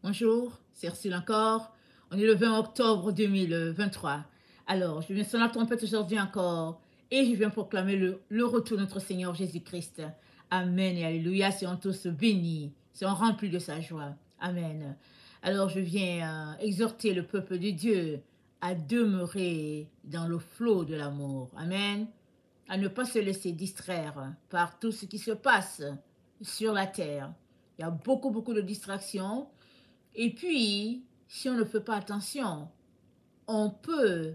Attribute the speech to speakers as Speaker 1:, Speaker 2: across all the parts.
Speaker 1: Bonjour, c'est Ursule encore. On est le 20 octobre 2023. Alors, je viens sonner la trompette aujourd'hui encore et je viens proclamer le retour de notre Seigneur Jésus-Christ. Amen et alléluia. Soyons tous bénis, soyons remplis de sa joie. Amen. Alors, je viens exhorter le peuple de Dieu à demeurer dans le flot de l'amour. Amen. À ne pas se laisser distraire par tout ce qui se passe sur la terre. Il y a beaucoup de distractions. Et puis, si on ne fait pas attention, on peut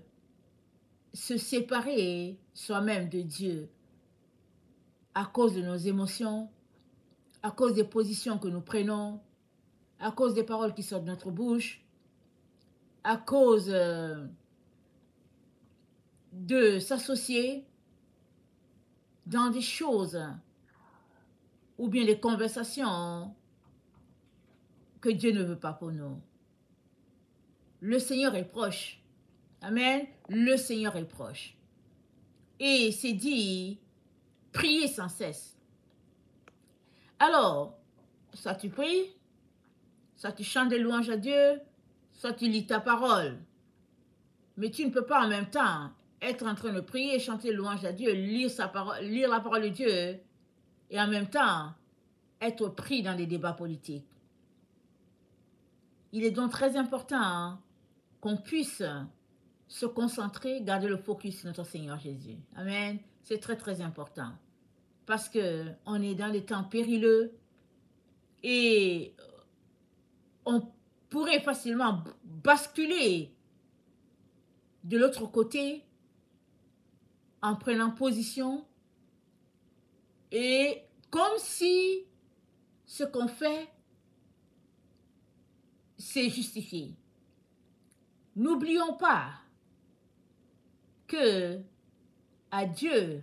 Speaker 1: se séparer soi-même de Dieu à cause de nos émotions, à cause des positions que nous prenons, à cause des paroles qui sortent de notre bouche, à cause de s'associer dans des choses ou bien des conversations que Dieu ne veut pas pour nous. Le Seigneur est proche. Amen. Le Seigneur est proche. Et c'est dit, priez sans cesse. Alors, soit tu pries, soit tu chantes des louanges à Dieu, soit tu lis ta parole. Mais tu ne peux pas en même temps être en train de prier, chanter des louanges à Dieu, lire la parole de Dieu, et en même temps être pris dans des débats politiques. Il est donc très important qu'on puisse se concentrer, garder le focus sur notre Seigneur Jésus. Amen. C'est très important. Parce qu'on est dans des temps périlleux et on pourrait facilement basculer de l'autre côté en prenant position et comme si ce qu'on fait, c'est justifié. N'oublions pas que à Dieu,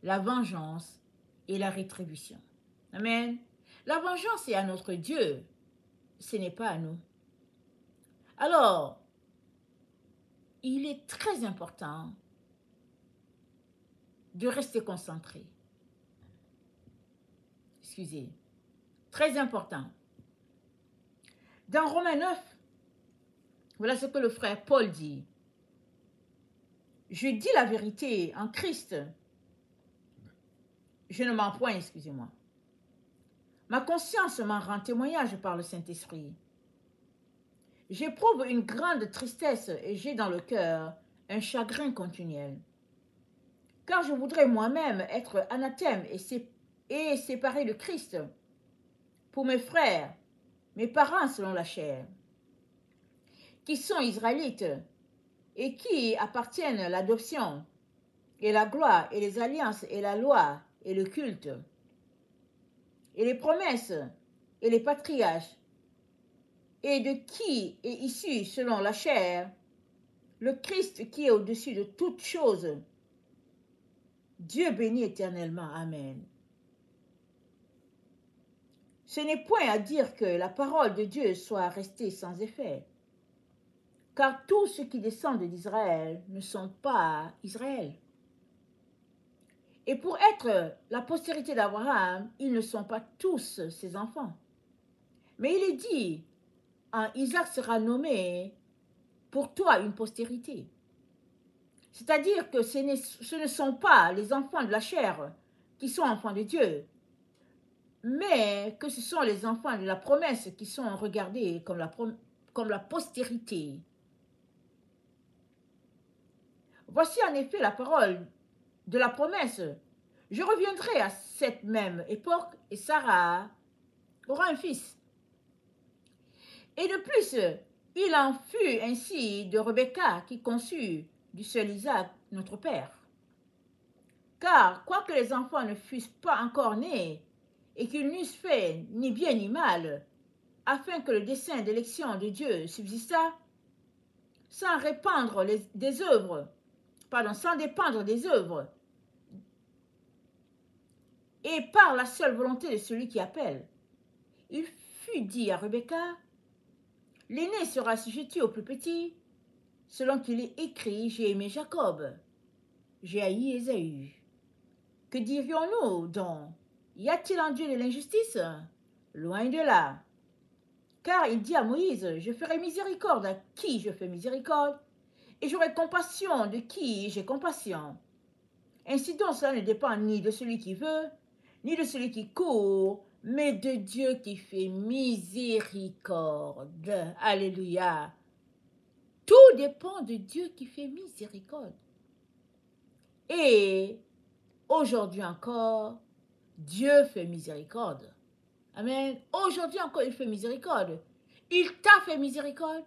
Speaker 1: la vengeance et la rétribution. Amen. La vengeance est à notre Dieu, ce n'est pas à nous. Alors, il est très important de rester concentré. Excusez. Très important. Dans Romains 9, voilà ce que le frère Paul dit. Je dis la vérité en Christ. Je ne mens point, excusez-moi. Ma conscience m'en rend témoignage par le Saint-Esprit. J'éprouve une grande tristesse et j'ai dans le cœur un chagrin continuel. Car je voudrais moi-même être anathème et séparé de Christ pour mes frères, mes parents selon la chair, qui sont israélites et qui appartiennent à l'adoption et la gloire et les alliances et la loi et le culte et les promesses et les patriarches, et de qui est issu selon la chair le Christ qui est au-dessus de toutes choses, Dieu béni éternellement. Amen. Ce n'est point à dire que la parole de Dieu soit restée sans effet, car tous ceux qui descendent d'Israël ne sont pas Israël. Et pour être la postérité d'Abraham, ils ne sont pas tous ses enfants. Mais il est dit, Isaac sera nommé pour toi une postérité. C'est-à-dire que ce ne sont pas les enfants de la chair qui sont enfants de Dieu, mais que ce sont les enfants de la promesse qui sont regardés comme la postérité. Voici en effet la parole de la promesse. Je reviendrai à cette même époque et Sarah aura un fils. Et de plus, il en fut ainsi de Rebecca qui conçut du seul Isaac, notre père. Car, quoique les enfants ne fussent pas encore nés, et qu'ils n'eussent fait ni bien ni mal, afin que le dessein d'élection de Dieu subsistât, sans dépendre des œuvres, et par la seule volonté de celui qui appelle, il fut dit à Rebecca, l'aîné sera assujetti au plus petit, selon qu'il est écrit, j'ai aimé Jacob, j'ai haï Ésaü. Que dirions-nous donc? Y a-t-il en Dieu de l'injustice? Loin de là. Car il dit à Moïse, je ferai miséricorde à qui je fais miséricorde, et j'aurai compassion de qui j'ai compassion. Ainsi donc, cela ne dépend ni de celui qui veut, ni de celui qui court, mais de Dieu qui fait miséricorde. Alléluia. Tout dépend de Dieu qui fait miséricorde. Et aujourd'hui encore, Dieu fait miséricorde. Amen. Aujourd'hui encore, il fait miséricorde. Il t'a fait miséricorde.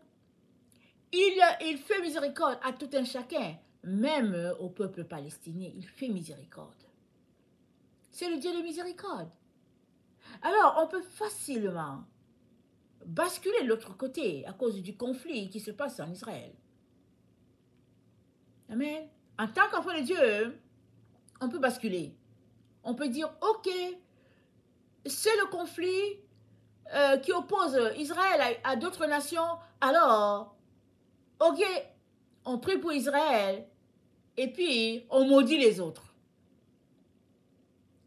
Speaker 1: Il fait miséricorde à tout un chacun, même au peuple palestinien. Il fait miséricorde. C'est le Dieu de miséricorde. Alors, on peut facilement basculer de l'autre côté à cause du conflit qui se passe en Israël. Amen. En tant qu'enfant de Dieu, on peut basculer. On peut dire, ok, c'est le conflit qui oppose Israël à d'autres nations. Alors, ok, on prie pour Israël et puis on maudit les autres.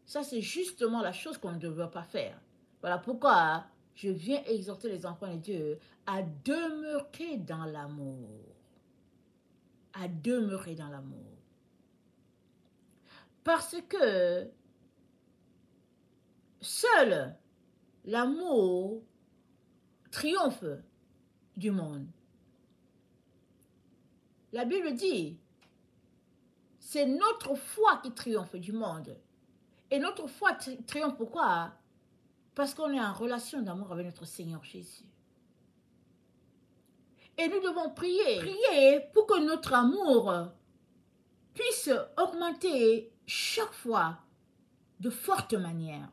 Speaker 1: Ça, c'est justement la chose qu'on ne devrait pas faire. Voilà pourquoi je viens exhorter les enfants de Dieu à demeurer dans l'amour. À demeurer dans l'amour. Parce que seul l'amour triomphe du monde. La Bible dit, c'est notre foi qui triomphe du monde. Et notre foi triomphe pourquoi? Parce qu'on est en relation d'amour avec notre Seigneur Jésus. Et nous devons prier pour que notre amour puisse augmenter chaque fois de forte manière.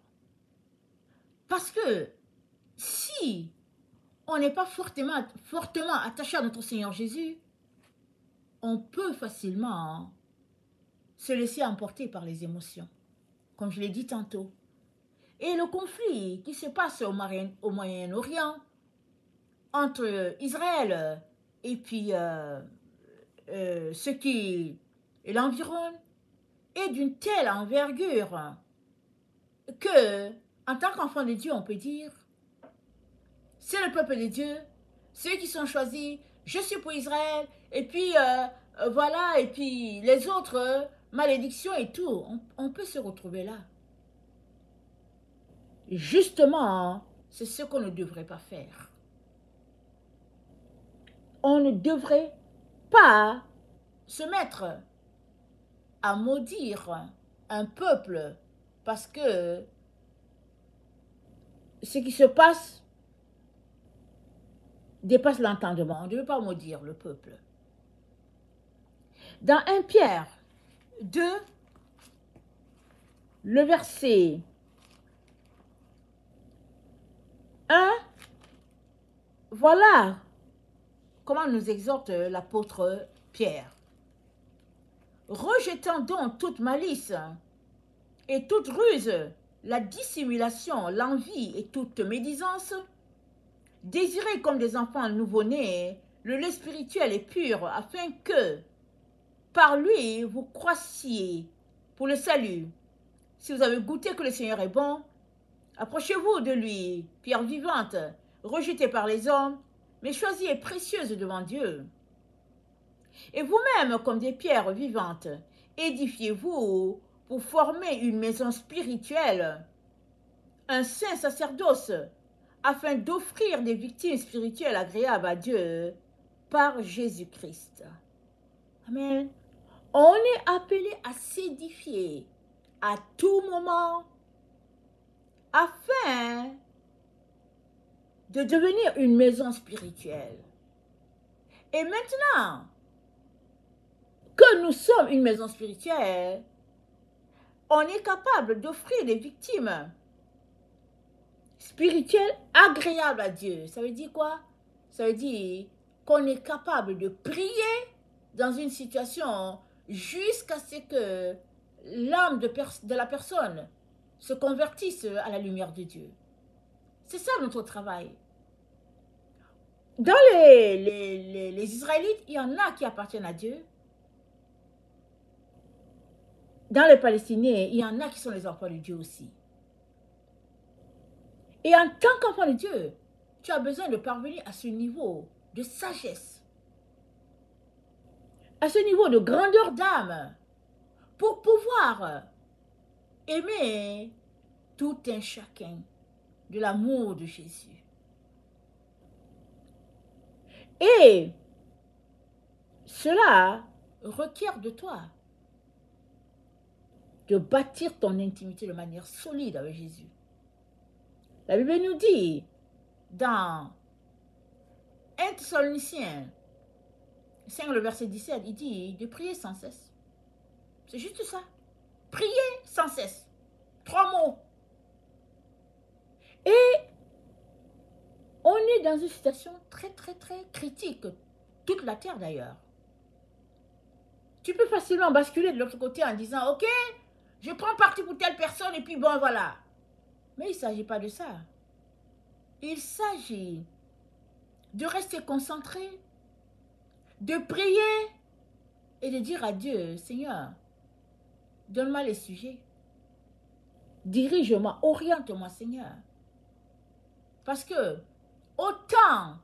Speaker 1: Parce que si on n'est pas fortement attaché à notre Seigneur Jésus, on peut facilement se laisser emporter par les émotions, comme je l'ai dit tantôt. Et le conflit qui se passe au Moyen-Orient entre Israël et puis ce qui l'environne est d'une telle envergure que, en tant qu'enfant de Dieu, on peut dire, c'est le peuple de Dieu, ceux qui sont choisis, je suis pour Israël, et puis voilà, et puis les autres, malédictions et tout, on peut se retrouver là. Justement, c'est ce qu'on ne devrait pas faire. On ne devrait pas se mettre à maudire un peuple parce que ce qui se passe dépasse l'entendement. On ne devait pas maudire le peuple. Dans 1 Pierre 2, le verset 1, voilà comment nous exhorte l'apôtre Pierre. Rejetant donc toute malice et toute ruse, la dissimulation, l'envie et toute médisance, désirez comme des enfants nouveau-nés le lait spirituel et pur, afin que, par lui, vous croissiez pour le salut. Si vous avez goûté que le Seigneur est bon, approchez-vous de lui, pierre vivante, rejetée par les hommes, mais choisie et précieuse devant Dieu. Et vous-même, comme des pierres vivantes, édifiez-vous pour former une maison spirituelle, un saint sacerdoce, afin d'offrir des victimes spirituelles agréables à Dieu par Jésus-Christ. Amen. On est appelé à s'édifier à tout moment afin de devenir une maison spirituelle. Et maintenant que nous sommes une maison spirituelle, on est capable d'offrir des victimes spirituelles agréables à Dieu. Ça veut dire quoi? Ça veut dire qu'on est capable de prier dans une situation jusqu'à ce que l'âme de la personne se convertisse à la lumière de Dieu. C'est ça notre travail. Dans les Israélites, il y en a qui appartiennent à Dieu. Dans les Palestiniens, il y en a qui sont les enfants de Dieu aussi. Et en tant qu'enfant de Dieu, tu as besoin de parvenir à ce niveau de sagesse, à ce niveau de grandeur d'âme, pour pouvoir aimer tout un chacun de l'amour de Jésus. Et cela requiert de toi de bâtir ton intimité de manière solide avec Jésus. La Bible nous dit dans 1 Thessaloniciens 5, le verset 17, il dit de prier sans cesse. C'est juste ça. Prier sans cesse. 3 mots. Et on est dans une situation très critique. Toute la terre d'ailleurs. Tu peux facilement basculer de l'autre côté en disant, ok, je prends parti pour telle personne et puis bon, voilà. Mais il ne s'agit pas de ça. Il s'agit de rester concentré, de prier et de dire à Dieu, Seigneur, donne-moi les sujets. Dirige-moi, oriente-moi, Seigneur. Parce que autant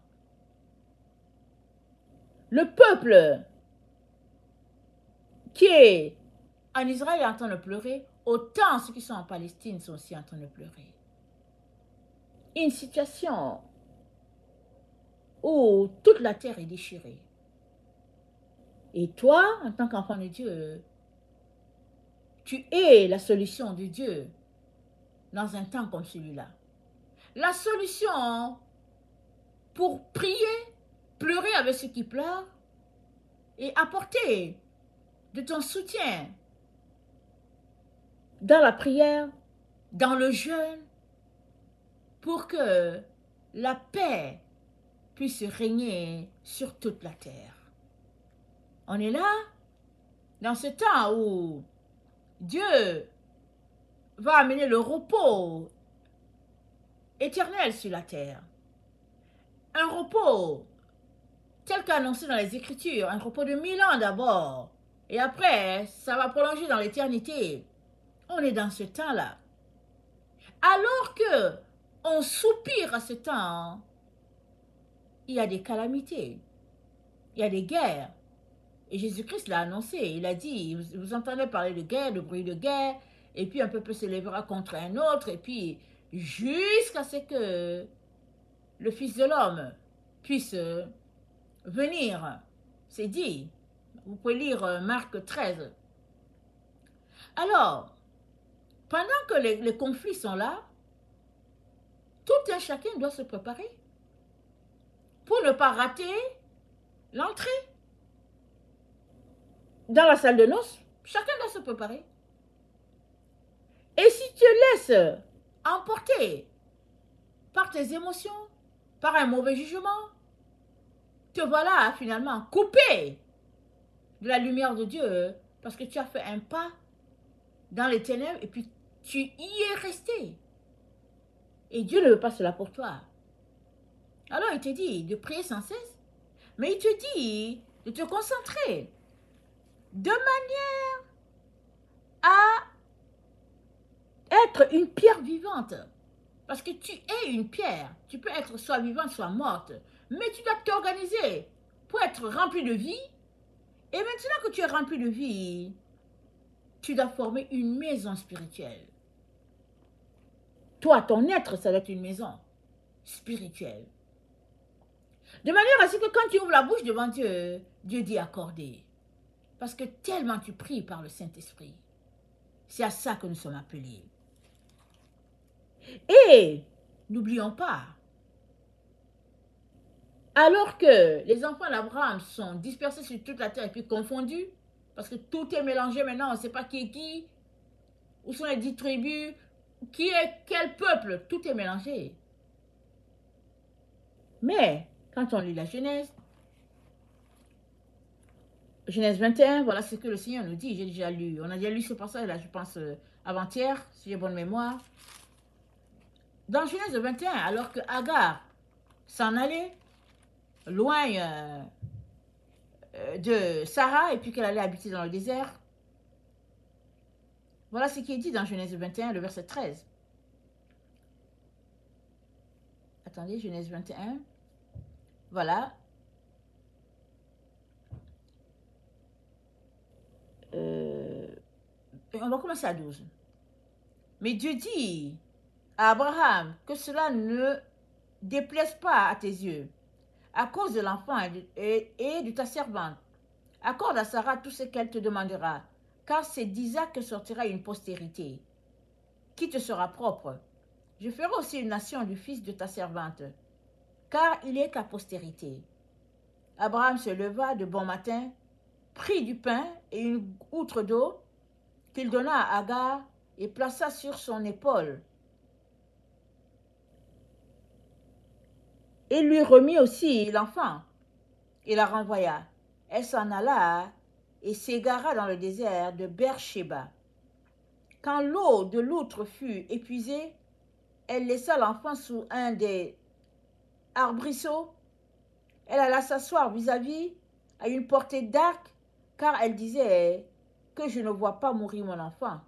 Speaker 1: le peuple qui est en Israël est en train de pleurer, autant ceux qui sont en Palestine sont aussi en train de pleurer. Une situation où toute la terre est déchirée. Et toi, en tant qu'enfant de Dieu, tu es la solution de Dieu dans un temps comme celui-là. La solution pour prier, pleurer avec ceux qui pleurent et apporter de ton soutien dans la prière, dans le jeûne, pour que la paix puisse régner sur toute la terre. On est là, dans ce temps où Dieu va amener le repos éternel sur la terre. Un repos tel qu'annoncé dans les Écritures, un repos de 1000 ans d'abord. Et après, ça va prolonger dans l'éternité. On est dans ce temps-là. Alors que on soupire à ce temps, il y a des calamités, il y a des guerres. Et Jésus-Christ l'a annoncé, il a dit, vous entendez parler de guerre, de bruit de guerre, et puis un peuple se lèvera contre un autre, et puis jusqu'à ce que le Fils de l'homme puisse venir. C'est dit, vous pouvez lire Marc 13. Alors, pendant que les conflits sont là, tout un chacun doit se préparer pour ne pas rater l'entrée. Dans la salle de noces, chacun doit se préparer. Et si tu te laisses emporter par tes émotions, par un mauvais jugement, te voilà finalement coupé de la lumière de Dieu parce que tu as fait un pas dans les ténèbres et puis tu y es resté. Et Dieu ne veut pas cela pour toi. Alors il te dit de prier sans cesse, mais il te dit de te concentrer de manière à être une pierre vivante. Parce que tu es une pierre. Tu peux être soit vivante, soit morte. Mais tu dois t'organiser pour être rempli de vie. Et maintenant que tu es rempli de vie, tu dois former une maison spirituelle. Toi, ton être, ça doit être une maison spirituelle. De manière à ce que quand tu ouvres la bouche devant Dieu, Dieu dit accorder. Parce que tellement tu pries par le Saint-Esprit. C'est à ça que nous sommes appelés. Et n'oublions pas, alors que les enfants d'Abraham sont dispersés sur toute la terre et puis confondus, parce que tout est mélangé maintenant, on ne sait pas qui est qui, où sont les 10 tribus, qui est quel peuple, tout est mélangé. Mais quand on lit la Genèse 21, voilà ce que le Seigneur nous dit. J'ai déjà lu, on a déjà lu ce passage là, je pense avant-hier, si j'ai bonne mémoire. Dans Genèse 21, alors que Agar s'en allait loin de Sarah et puis qu'elle allait habiter dans le désert, voilà ce qui est dit dans Genèse 21, le verset 13. attendez, Genèse 21. Voilà. On va commencer à 12. Mais Dieu dit à Abraham que cela ne déplaise pas à tes yeux, à cause de l'enfant et de ta servante. Accorde à Sarah tout ce qu'elle te demandera, car c'est d'Isaac que sortira une postérité, qui te sera propre. Je ferai aussi une nation du fils de ta servante, car il est ta postérité. Abraham se leva de bon matin, prit du pain et une outre d'eau qu'il donna à Agar et plaça sur son épaule. Et lui remit aussi l'enfant et la renvoya. Elle s'en alla et s'égara dans le désert de Beersheba. Quand l'eau de l'outre fut épuisée, elle laissa l'enfant sous un des arbrisseaux. Elle alla s'asseoir vis-à-vis à une portée d'arc, car elle disait que je ne vois pas mourir mon enfant.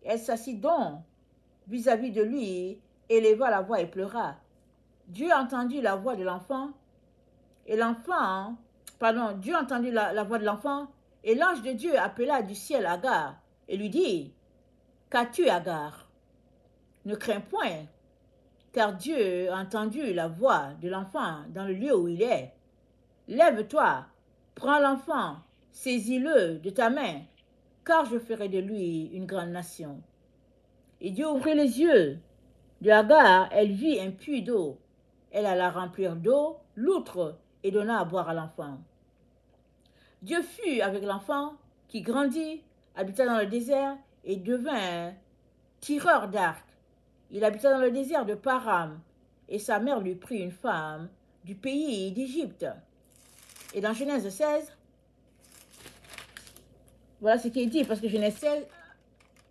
Speaker 1: Elle s'assit donc vis-à-vis de lui, éleva la voix et pleura. Dieu entendit la voix de l'enfant, et Dieu entendit la voix de l'enfant, et l'ange de Dieu appela du ciel Agar, et lui dit, qu'as-tu, Agar? Ne crains point, car Dieu a entendu la voix de l'enfant dans le lieu où il est. Lève-toi, prends l'enfant, saisis-le de ta main, car je ferai de lui une grande nation. Et Dieu ouvrit les yeux de Agar, elle vit un puits d'eau. Elle alla remplir d'eau l'outre et donna à boire à l'enfant. Dieu fut avec l'enfant qui grandit, habita dans le désert et devint tireur d'arc. Il habita dans le désert de Param et sa mère lui prit une femme du pays d'Égypte. Et dans Genèse 16, voilà ce qui est dit, parce que Genèse 16,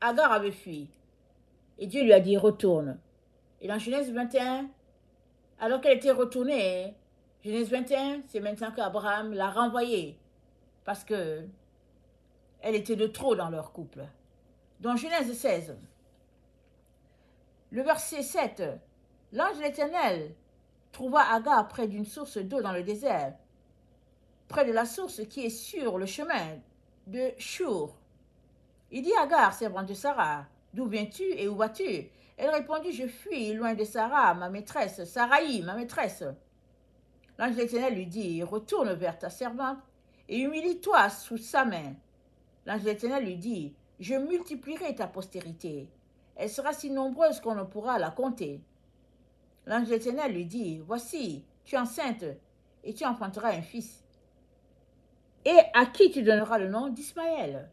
Speaker 1: Agar avait fui. Et Dieu lui a dit, retourne. Et dans Genèse 21, alors qu'elle était retournée, Genèse 21, c'est maintenant qu'Abraham l'a renvoyée, parce que elle était de trop dans leur couple. Dans Genèse 16, le verset 7, l'ange de l'Éternel trouva Agar près d'une source d'eau dans le désert, près de la source qui est sur le chemin de Shur. Il dit à Agar, servante de Sarah, d'où viens-tu et où vas-tu? Elle répondit, je fuis loin de Sarah, ma maîtresse, Saraï, ma maîtresse. L'ange de l'Éternel lui dit, retourne vers ta servante et humilie-toi sous sa main. L'ange de l'Éternel lui dit, je multiplierai ta postérité. Elle sera si nombreuse qu'on ne pourra la compter. L'ange de l'Éternel lui dit, voici, tu es enceinte et tu enfanteras un fils. Et à qui tu donneras le nom d'Ismaël?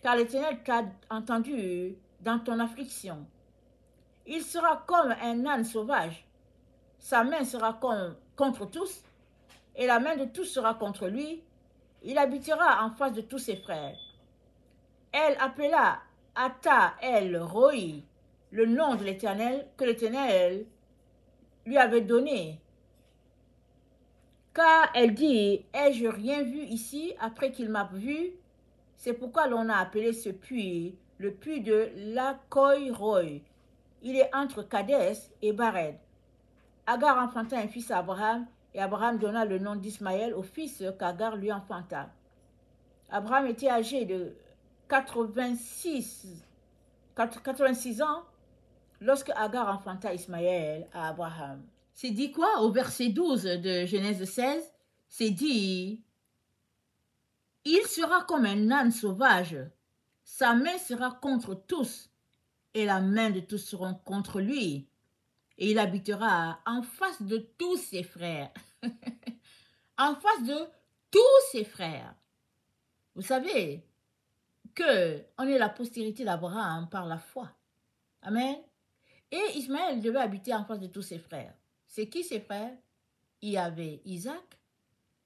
Speaker 1: Car l'Éternel t'a entendu dans ton affliction. Il sera comme un âne sauvage. Sa main sera contre tous, et la main de tous sera contre lui. Il habitera en face de tous ses frères. Elle appela Ata El Roi, le nom de l'Éternel, que l'Éternel lui avait donné. Car elle dit, ai-je rien vu ici après qu'il m'a vu? C'est pourquoi l'on a appelé ce puits le puits de Lakoi Roy. Il est entre Kadès et Bared. Agar enfanta un fils à Abraham, et Abraham donna le nom d'Ismaël au fils qu'Agar lui enfanta. Abraham était âgé de 86 ans lorsque Agar enfanta Ismaël à Abraham. C'est dit quoi au verset 12 de Genèse 16? C'est dit, il sera comme un âne sauvage, sa main sera contre tous, et la main de tous seront contre lui, et il habitera en face de tous ses frères. En face de tous ses frères. Vous savez que on est la postérité d'Abraham par la foi. Amen. Et Ismaël devait habiter en face de tous ses frères. C'est qui ses frères? Il y avait Isaac,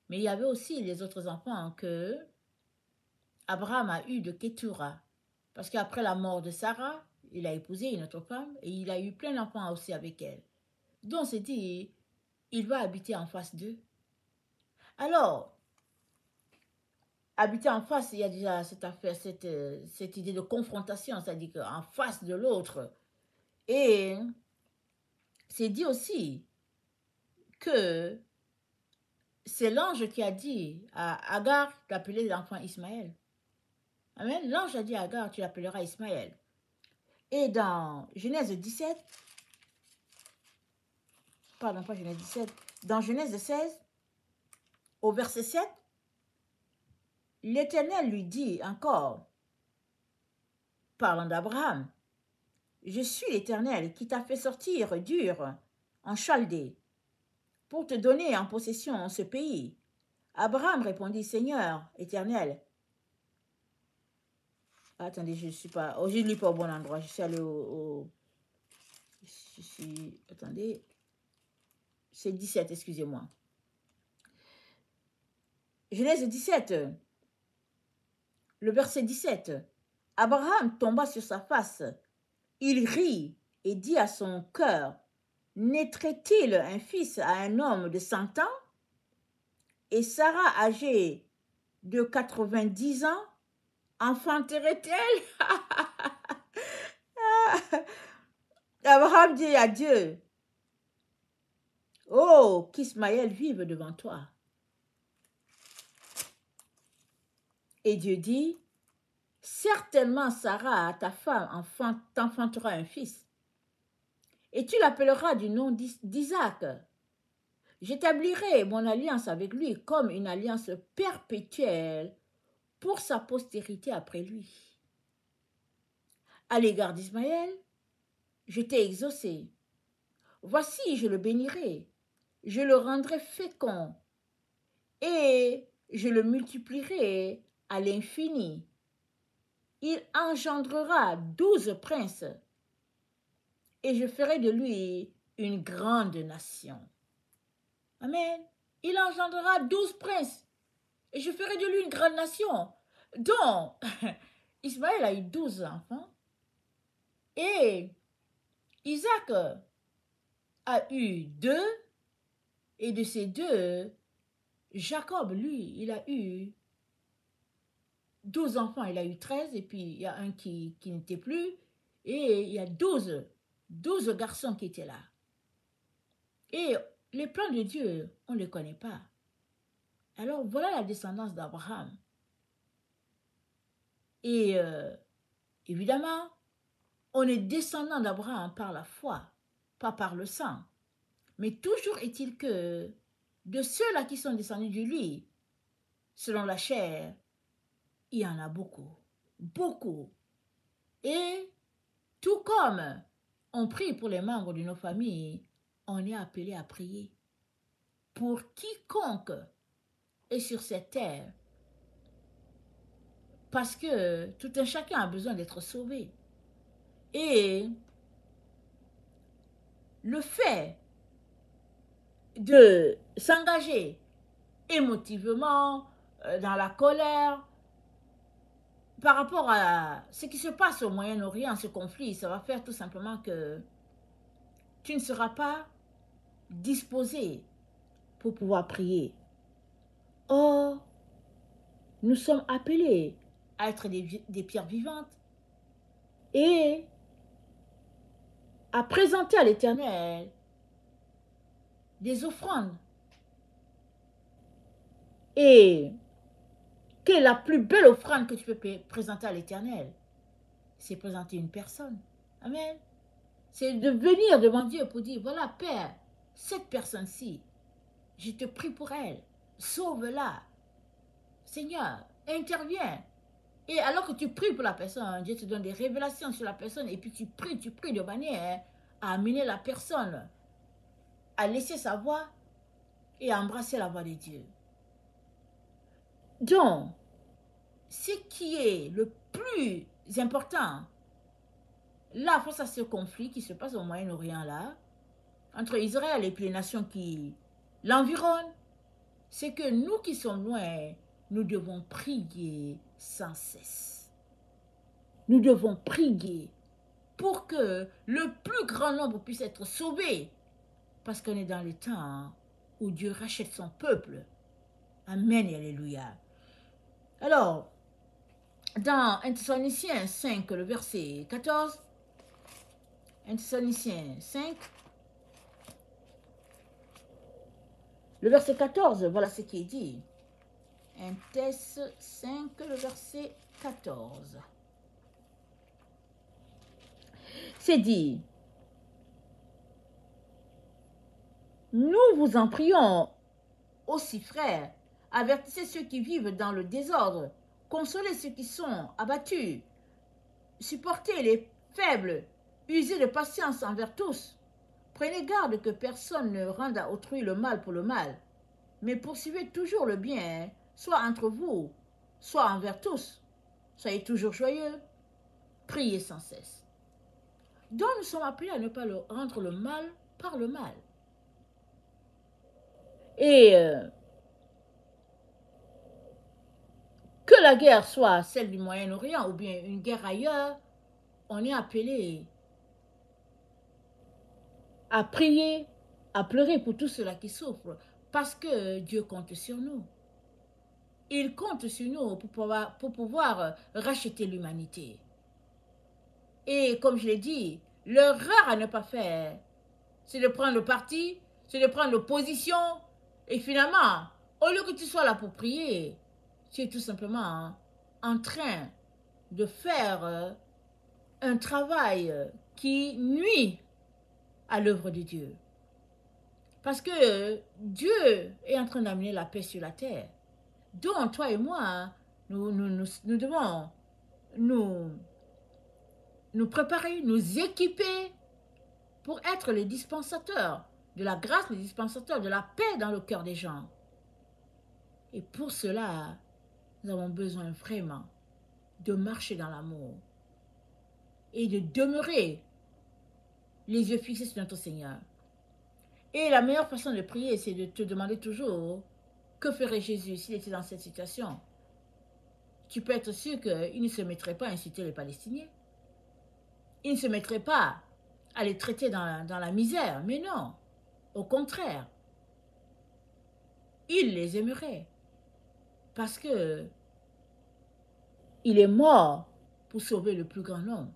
Speaker 1: mais il y avait aussi les autres enfants que Abraham a eu de Ketura. Parce qu'après la mort de Sarah, il a épousé une autre femme et il a eu plein d'enfants aussi avec elle. Donc c'est dit, il va habiter en face d'eux. Alors, habiter en face, il y a déjà cette affaire, cette idée de confrontation, c'est-à-dire qu'en face de l'autre. Et c'est dit aussi que c'est l'ange qui a dit à Agar d'appeler l'enfant Ismaël. Amen. L'ange a dit à Agar, tu l'appelleras Ismaël. Et dans Genèse 17, pardon, pas Genèse 17, dans Genèse 16, au verset 7, l'Éternel lui dit encore, parlant d'Abraham, je suis l'Éternel qui t'a fait sortir d'Ur en Chaldée pour te donner en possession ce pays. Abraham répondit, Seigneur éternel, attendez, je ne suis pas, oh, je ne lis pas au bon endroit, je suis allé attendez, c'est 17, excusez-moi. Genèse 17, le verset 17. Abraham tomba sur sa face, il rit et dit à son cœur, naîtrait-il un fils à un homme de 100 ans? Et Sarah, âgée de 90 ans, enfanterait-elle? Abraham dit à Dieu, oh, qu'Ismaël vive devant toi. Et Dieu dit, certainement Sarah, ta femme, t'enfantera un fils. Et tu l'appelleras du nom d'Isaac. J'établirai mon alliance avec lui comme une alliance perpétuelle pour sa postérité après lui. À l'égard d'Ismaël, je t'ai exaucé. Voici, je le bénirai, je le rendrai fécond et je le multiplierai à l'infini. Il engendrera 12 princes et je ferai de lui une grande nation. Amen. Il engendrera 12 princes et je ferai de lui une grande nation. Donc, Ismaël a eu 12 enfants et Isaac a eu 2 et de ces 2, Jacob, lui, il a eu 12 enfants, il a eu 13 et puis il y a un qui n'était plus et il y a 12 garçons qui étaient là. Et les plans de Dieu, on ne les connaît pas. Alors voilà la descendance d'Abraham. Et évidemment, on est descendant d'Abraham par la foi, pas par le sang. Mais toujours est-il que de ceux-là qui sont descendus de lui, selon la chair, il y en a beaucoup, beaucoup. Et tout comme on prie pour les membres de nos familles, on est appelé à prier pour quiconque est sur cette terre. Parce que tout un chacun a besoin d'être sauvé. Et le fait de s'engager émotivement, dans la colère, par rapport à ce qui se passe au Moyen-Orient, ce conflit, ça va faire tout simplement que tu ne seras pas disposé pour pouvoir prier. Or, nous sommes appelés à être des pierres vivantes et à présenter à l'Éternel des offrandes. Et quelle est la plus belle offrande que tu peux présenter à l'Éternel? C'est présenter une personne. Amen. C'est de venir devant Dieu pour dire, voilà, Père, cette personne-ci, je te prie pour elle, sauve-la. Seigneur, interviens. Et alors que tu pries pour la personne, Dieu te donne des révélations sur la personne et puis tu pries de manière à amener la personne à laisser sa voix et à embrasser la voix de Dieu. Donc, ce qui est le plus important, là, face à ce conflit qui se passe au Moyen-Orient, là, entre Israël et puis les nations qui l'environnent, c'est que nous qui sommes loin, nous devons prier sans cesse. Nous devons prier pour que le plus grand nombre puisse être sauvé. Parce qu'on est dans le temps où Dieu rachète son peuple. Amen et alléluia. Alors, dans 1 Thessaloniciens 5, le verset 14, 1 Thessaloniciens 5, Le verset 14, voilà ce qui est dit. 1 Thess 5, le verset 14. C'est dit, nous vous en prions aussi, frères, avertissez ceux qui vivent dans le désordre, consolez ceux qui sont abattus, supportez les faibles, usez de patience envers tous. Prenez garde que personne ne rende à autrui le mal pour le mal, mais poursuivez toujours le bien, soit entre vous, soit envers tous. Soyez toujours joyeux, priez sans cesse. Donc nous sommes appelés à ne pas rendre le mal par le mal. Et que la guerre soit celle du Moyen-Orient ou bien une guerre ailleurs, on est appelé à prier, à pleurer pour tous ceux-là qui souffrent, parce que Dieu compte sur nous. Il compte sur nous pour pouvoir racheter l'humanité. Et comme je l'ai dit, l'erreur à ne pas faire, c'est de prendre le parti, c'est de prendre l'opposition, et finalement, au lieu que tu sois là pour prier, tu es tout simplement en train de faire un travail qui nuit à l'œuvre de Dieu. Parce que Dieu est en train d'amener la paix sur la terre. Donc, toi et moi, nous devons nous préparer, nous équiper pour être les dispensateurs de la grâce, les dispensateurs de la paix dans le cœur des gens. Et pour cela, nous avons besoin vraiment de marcher dans l'amour et de demeurer les yeux fixés sur notre Seigneur. Et la meilleure façon de prier, c'est de te demander toujours que ferait Jésus s'il était dans cette situation. Tu peux être sûr qu'il ne se mettrait pas à insulter les Palestiniens. Il ne se mettrait pas à les traiter dans la misère. Mais non, au contraire, il les aimerait. Parce que il est mort pour sauver le plus grand nombre,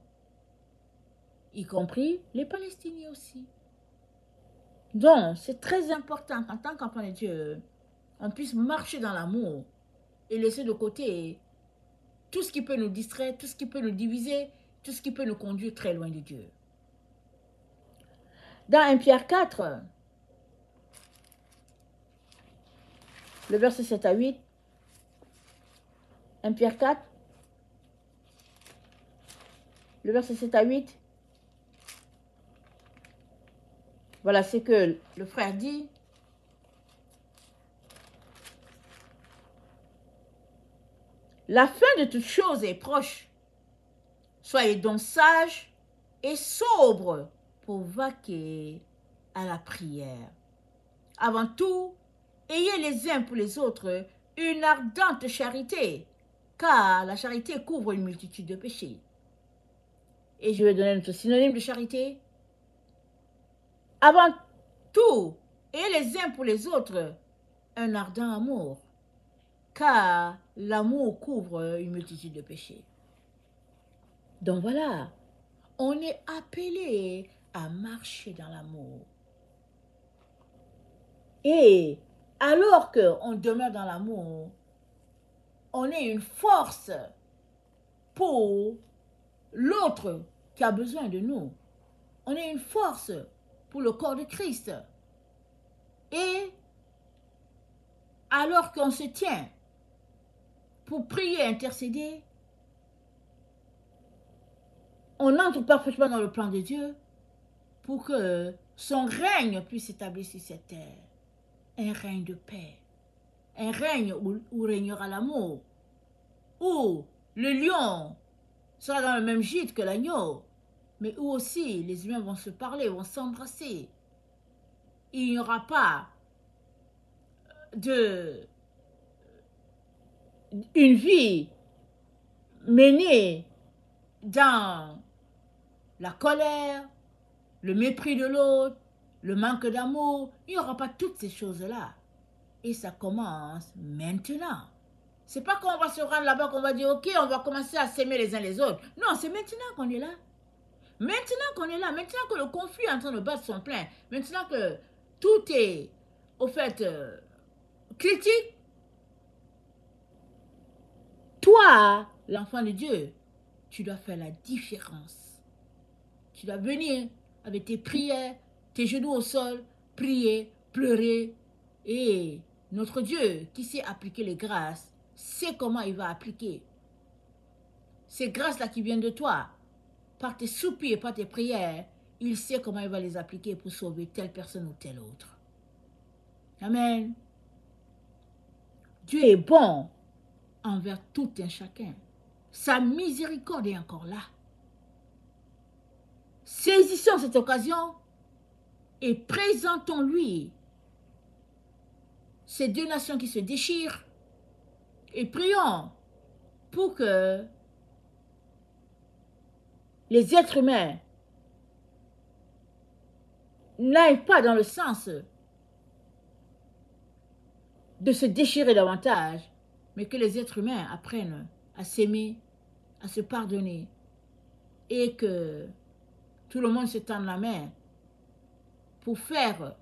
Speaker 1: y compris les Palestiniens aussi. Donc, c'est très important qu'en tant qu'enfant de Dieu, on puisse marcher dans l'amour et laisser de côté tout ce qui peut nous distraire, tout ce qui peut nous diviser, tout ce qui peut nous conduire très loin de Dieu. Dans 1 Pierre 4, le verset 7 à 8, 1 Pierre 4, le verset 7 à 8, voilà ce que le frère dit. La fin de toutes choses est proche. Soyez donc sages et sobres pour vaquer à la prière. Avant tout, ayez les uns pour les autres une ardente charité, car la charité couvre une multitude de péchés. Et je vais donner notre synonyme de charité. Avant tout, ayez les uns pour les autres un ardent amour, car l'amour couvre une multitude de péchés. Donc voilà, on est appelé à marcher dans l'amour. Et alors qu'on demeure dans l'amour, on est une force pour l'autre qui a besoin de nous. On est une force pour le corps de Christ. Et alors qu'on se tient pour prier, intercéder, on entre parfaitement dans le plan de Dieu pour que son règne puisse s'établir sur cette terre. Un règne de paix. Un règne où régnera l'amour. Où le lion sera dans le même gîte que l'agneau. Mais où aussi les humains vont se parler, vont s'embrasser. Il n'y aura pas une vie menée dans la colère, le mépris de l'autre, le manque d'amour. Il n'y aura pas toutes ces choses-là. Et ça commence maintenant. C'est pas qu'on va se rendre là-bas qu'on va dire, ok, on va commencer à s'aimer les uns les autres. Non, c'est maintenant qu'on est là. Maintenant qu'on est là, maintenant que le conflit est en train de battre son plein, maintenant que tout est au fait, critique, toi, l'enfant de Dieu, tu dois faire la différence. Tu dois venir avec tes prières, tes genoux au sol, prier, pleurer. Et notre Dieu, qui sait appliquer les grâces, sait comment il va appliquer. Ces grâces-là qui viennent de toi, par tes soupirs, par tes prières, il sait comment il va les appliquer pour sauver telle personne ou telle autre. Amen. Dieu est bon envers tout un chacun. Sa miséricorde est encore là. Saisissons cette occasion et présentons-lui ces deux nations qui se déchirent et prions pour que les êtres humains n'aillent pas dans le sens de se déchirer davantage, mais que les êtres humains apprennent à s'aimer, à se pardonner et que tout le monde se tende la main pour faire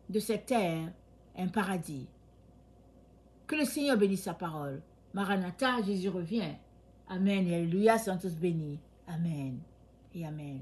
Speaker 1: de cette terre un paradis. Que le Seigneur bénisse sa parole. Maranatha, Jésus revient. Amen et alléluia, sont tous bénis. Amen et amen.